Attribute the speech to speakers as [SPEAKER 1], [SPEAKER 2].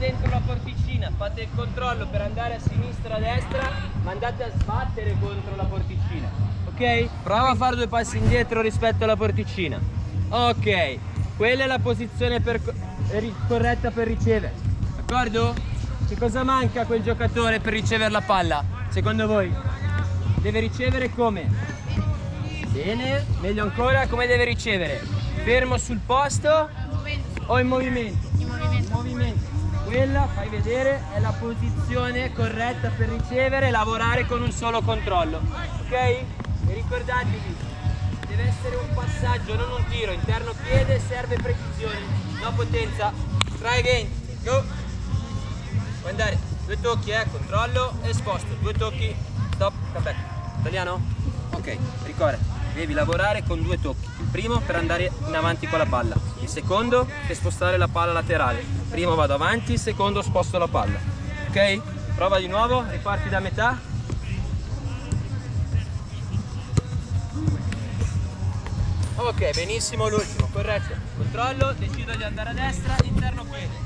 [SPEAKER 1] dentro la porticina, fate il controllo per andare a sinistra, a destra, ma andate a sbattere contro la porticina, ok? Prova a fare 2 passi indietro rispetto alla porticina. Ok, quella è la posizione corretta per ricevere, d'accordo? Che cosa manca a quel giocatore per ricevere la palla, secondo voi? Deve ricevere come? Bene, meglio ancora, come deve ricevere? Fermo sul posto o in movimento? In movimento. Quella, fai vedere, è la posizione corretta per ricevere e lavorare con un solo controllo, ok? E ricordatevi, deve essere un passaggio, non un tiro. Interno piede, serve precisione, no potenza. Try again, go. Puoi andare, 2 tocchi, controllo e sposto, 2 tocchi, stop, come back. Italiano? Ok, ricorda, devi lavorare con 2 tocchi. Il primo per andare in avanti con la palla, il secondo per spostare la palla laterale. Primo vado avanti, il secondo sposto la palla. Ok? Prova di nuovo, riparti da metà. Ok, benissimo, l'ultimo, corretto. Controllo, decido di andare a destra, interno piede.